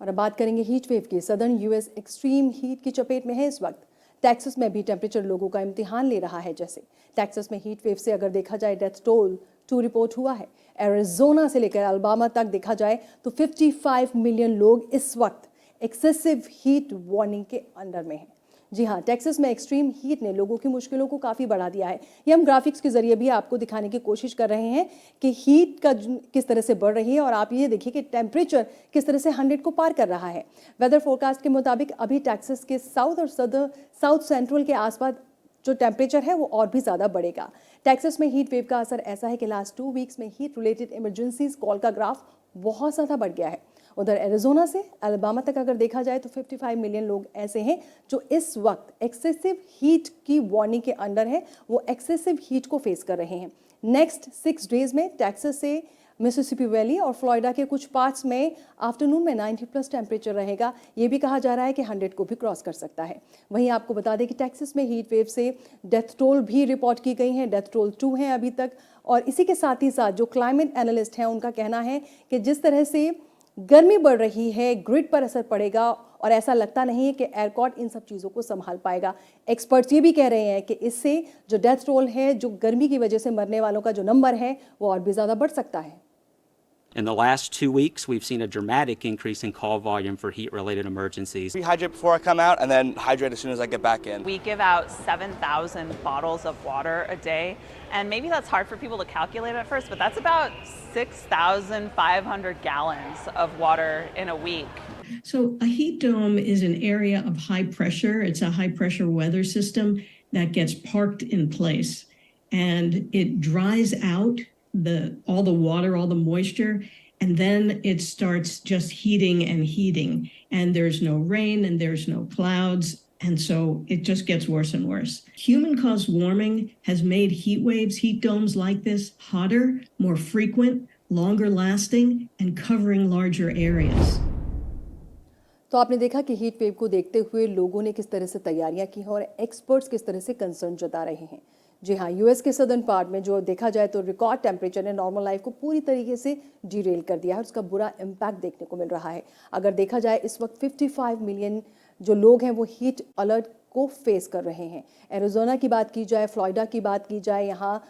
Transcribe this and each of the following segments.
और अब बात करेंगे हीट वेव की। सदर्न यूएस एक्सट्रीम हीट की चपेट में है इस वक्त। टेक्सास में भी टेम्परेचर लोगों का इम्तिहान ले रहा है। जैसे टेक्सास में हीट वेव से अगर देखा जाए डेथ टोल 2 रिपोर्ट हुआ है। एरिजोना से लेकर अल्बामा तक देखा जाए तो 55 मिलियन लोग इस वक्त एक्सेसिव हीट वार्निंग के अंडर में हैं। जी हाँ, टेक्सास में एक्सट्रीम हीट ने लोगों की मुश्किलों को काफ़ी बढ़ा दिया है। ये हम ग्राफिक्स के जरिए भी आपको दिखाने की कोशिश कर रहे हैं कि हीट का किस तरह से बढ़ रही है, और आप ये देखिए कि टेम्परेचर किस तरह से 100 को पार कर रहा है। वेदर फोरकास्ट के मुताबिक अभी टेक्सास के साउथ और साउथ सेंट्रल के आसपास जो टेम्परेचर है वो और भी ज़्यादा बढ़ेगा। टेक्सास में हीट वेव का असर ऐसा है कि लास्ट 2 वीक्स में हीट रिलेटेड इमरजेंसीज कॉल का ग्राफ बहुत ज़्यादा बढ़ गया है। उधर एरिजोना से अल्बामा तक अगर देखा जाए तो 55 मिलियन लोग ऐसे हैं जो इस वक्त एक्सेसिव हीट की वार्निंग के अंडर है, वो एक्सेसिव हीट को फेस कर रहे हैं। नेक्स्ट 6 डेज में टेक्सास से मिसिसिपी वैली और फ्लोरिडा के कुछ पार्ट्स में आफ्टरनून में 90+ टेम्परेचर रहेगा। ये भी कहा जा रहा है कि 100 को भी क्रॉस कर सकता है। वहीं आपको बता दें कि टेक्सास में हीट वेव से डेथ टोल भी रिपोर्ट की गई है। डेथ टोल 2 है अभी तक। और इसी के साथ ही साथ जो क्लाइमेट एनालिस्ट हैं उनका कहना है कि जिस तरह से गर्मी बढ़ रही है, ग्रिड पर असर पड़ेगा, और ऐसा लगता नहीं है कि एयरकॉट इन सब चीज़ों को संभाल पाएगा। एक्सपर्ट्स ये भी कह रहे हैं कि इससे जो डेथ टोल है, जो गर्मी की वजह से मरने वालों का जो नंबर है, वो और भी ज़्यादा बढ़ सकता है। In the last 2 weeks, we've seen a dramatic increase in call volume for heat-related emergencies. We hydrate before I come out and then hydrate as soon as I get back in. We give out 7,000 bottles of water a day, and maybe that's hard for people to calculate at first, but that's about 6,500 gallons of water in a week. So a heat dome is an area of high pressure. It's a high pressure weather system that gets parked in place, and it dries out all the water, all the moisture, and then it starts just heating, and there's no rain and there's no clouds, and so it just gets worse and worse. Human-caused warming has made heat waves, heat domes like this hotter, more frequent, longer lasting, and covering larger areas. तो आपने देखा कि heat wave को देखते हुए लोगों ने किस तरह से तैयारियां की हैं और एक्सपर्ट्स किस तरह से कंसर्न जता रहे हैं। जी हाँ, यूएस के सदर्न पार्ट में जो देखा जाए तो रिकॉर्ड टेम्परेचर ने नॉर्मल लाइफ को पूरी तरीके से डीरेल कर दिया है और उसका बुरा इम्पैक्ट देखने को मिल रहा है। अगर देखा जाए इस वक्त 55 मिलियन जो लोग हैं वो हीट अलर्ट को फेस कर रहे हैं। एरिजोना की बात की जाए, फ्लोरिडा की बात की जाए, यहाँ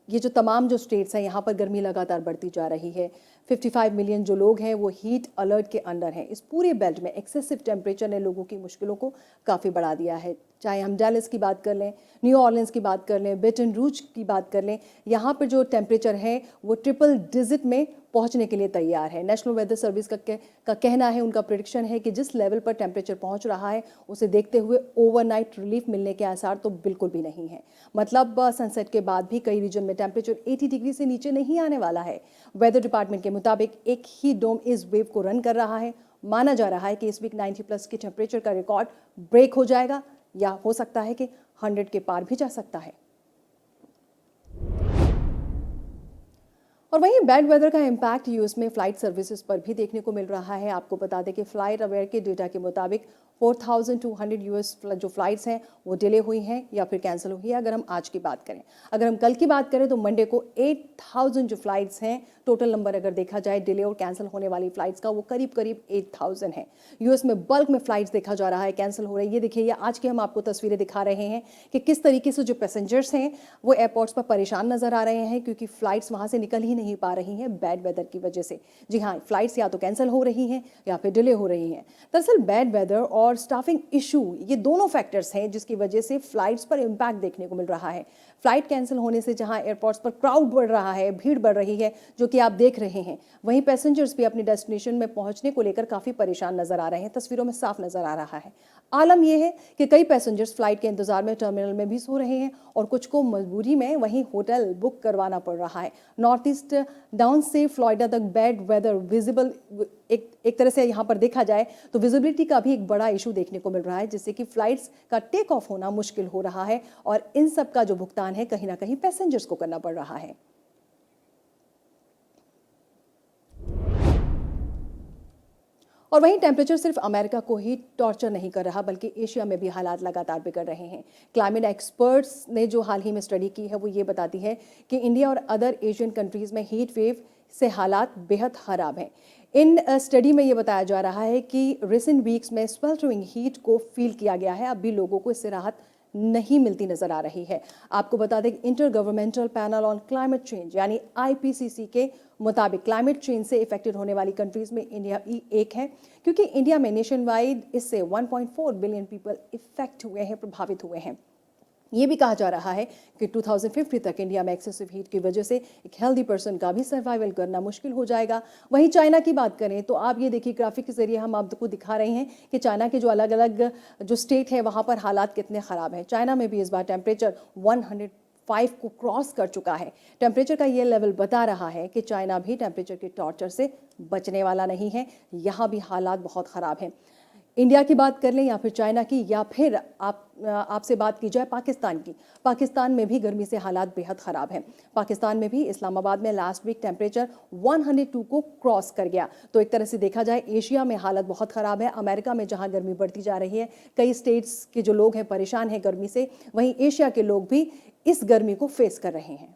ये जो तमाम जो स्टेट्स हैं यहाँ पर गर्मी लगातार बढ़ती जा रही है। 55 मिलियन जो लोग हैं वो हीट अलर्ट के अंडर हैं। इस पूरे बेल्ट में एक्सेसिव टेम्परेचर ने लोगों की मुश्किलों को काफ़ी बढ़ा दिया है। चाहे हम डैलस की बात कर लें, न्यू ऑर्लिन्स की बात कर लें, बेटन रूज की बात कर लें, यहाँ पर जो टेम्परेचर है वो ट्रिपल डिजिट में पहुँचने के लिए तैयार है। नेशनल वेदर सर्विस का कहना है, उनका प्रेडिक्शन है कि जिस लेवल पर टेम्परेचर पहुँच रहा है उसे देखते हुए ओवरनाइट रिलीफ मिलने के आसार तो बिल्कुल भी नहीं है। मतलब सनसेट के बाद भी कई रीजन में टेम्परेचर 80 डिग्री से नीचे नहीं आने वाला है। वेदर डिपार्टमेंट के मुताबिक एक ही डोम इस वेव को रन कर रहा है। माना जा रहा है कि इस वीक 90+ के टेम्परेचर का रिकॉर्ड ब्रेक हो जाएगा, या हो सकता है कि 100 के पार भी जा सकता है। और वहीं बैड वेदर का इम्पैक्ट यूएस में फ्लाइट सर्विसेज पर भी देखने को मिल रहा है। आपको बता दें कि फ्लाइट अवेयर के डेटा के मुताबिक 4,200 यूएस जो फ्लाइट्स हैं वो डिले हुई हैं या फिर कैंसिल हुई है। अगर हम आज की बात करें, अगर हम कल की बात करें तो मंडे को 8,000 जो फ्लाइट्स हैं, टोटल नंबर अगर देखा जाए डिले और कैंसिल होने वाली फ्लाइट्स का वो करीब 8,000 है। यूएस में बल्क में फ्लाइट्स देखा जा रहा है कैंसिल हो रही है। ये देखिए, ये आज की हम आपको तस्वीरें दिखा रहे हैं कि किस तरीके से जो पैसेंजर्स हैं वो एयरपोर्ट्स पर परेशान नजर आ रहे हैं, क्योंकि फ्लाइट्स वहाँ से निकल ही नहीं पा रही हैं बैड वेदर की वजह से। जी हाँ, फ्लाइट्स या तो कैंसिल हो रही हैं या फिर डिले हो रही हैं। दरअसल बैड वेदर और स्टाफिंग इशू, ये दोनों फैक्टर्स हैं जिसकी वजह से फ्लाइट्स पर इम्पैक्ट देखने को मिल रहा है। फ्लाइट कैंसिल होने से जहां एयरपोर्ट्स पर क्राउड बढ़ रहा है, भीड़ बढ़ रही है, जो कि आप देख रहे हैं, वहीं पैसेंजर्स भी अपनी डेस्टिनेशन में पहुंचने को लेकर काफ़ी परेशान नजर आ रहे हैं। तस्वीरों में साफ नजर आ रहा है। आलम यह है कि कई पैसेंजर्स फ्लाइट के इंतजार में टर्मिनल में भी सो रहे हैं और कुछ को मजबूरी में वहीं होटल बुक करवाना पड़ रहा है। नॉर्थ ईस्ट डाउन से फ्लोरिडा तक बैड वेदर विजिबल, एक तरह से यहाँ पर देखा जाए तो विजिबिलिटी का भी एक बड़ा इशू देखने को मिल रहा है, जिससे कि फ्लाइट्स का टेक ऑफ होना मुश्किल हो रहा है और इन सब का जो भुगतान है कहीं ना कहीं पैसेंजर्स को करना पड़ रहा है। और वहीं टेम्परेचर सिर्फ अमेरिका को ही टॉर्चर नहीं कर रहा, बल्कि एशिया में भी हालात लगातार बिगड़ रहे हैं। क्लाइमेट एक्सपर्ट्स ने जो हाल ही में स्टडी की है वो ये बताती है कि इंडिया और अदर एशियन कंट्रीज में हीट वेव से हालात बेहद खराब हैं। इन स्टडी में ये बताया जा रहा है कि रिसेंट वीक्स में स्वेल्टरिंग हीट को फील किया गया है। अभी लोगों को इससे राहत नहीं मिलती नजर आ रही है। आपको बता दें कि inter governmental panel on climate change यानी IPCC के मुताबिक क्लाइमेट चेंज से इफेक्टेड होने वाली कंट्रीज में इंडिया भी एक है, क्योंकि इंडिया में नेशन वाइड इससे 1.4 बिलियन पीपल इफेक्ट हुए हैं, प्रभावित हुए हैं। ये भी कहा जा रहा है कि 2050 तक इंडिया में एक्सेसिव हीट की वजह से एक हेल्दी पर्सन का भी सर्वाइवल करना मुश्किल हो जाएगा। वहीं चाइना की बात करें तो आप ये देखिए, ग्राफिक के जरिए हम आपको दिखा रहे हैं कि चाइना के जो अलग अलग जो स्टेट है वहाँ पर हालात कितने ख़राब हैं। चाइना में भी इस बार टेम्परेचर 105 को क्रॉस कर चुका है। टेम्परेचर का ये लेवल बता रहा है कि चाइना भी टेम्परेचर के टॉर्चर से बचने वाला नहीं है। यहाँ भी हालात बहुत ख़राब हैं। इंडिया की बात कर लें या फिर चाइना की, या फिर आपसे बात की जाए पाकिस्तान की। पाकिस्तान में भी गर्मी से हालात बेहद ख़राब हैं। पाकिस्तान में भी इस्लामाबाद में लास्ट वीक टेम्परेचर 102 को क्रॉस कर गया। तो एक तरह से देखा जाए एशिया में हालत बहुत ख़राब है। अमेरिका में जहां गर्मी बढ़ती जा रही है, कई स्टेट्स के जो लोग हैं परेशान हैं गर्मी से, वहीं एशिया के लोग भी इस गर्मी को फेस कर रहे हैं।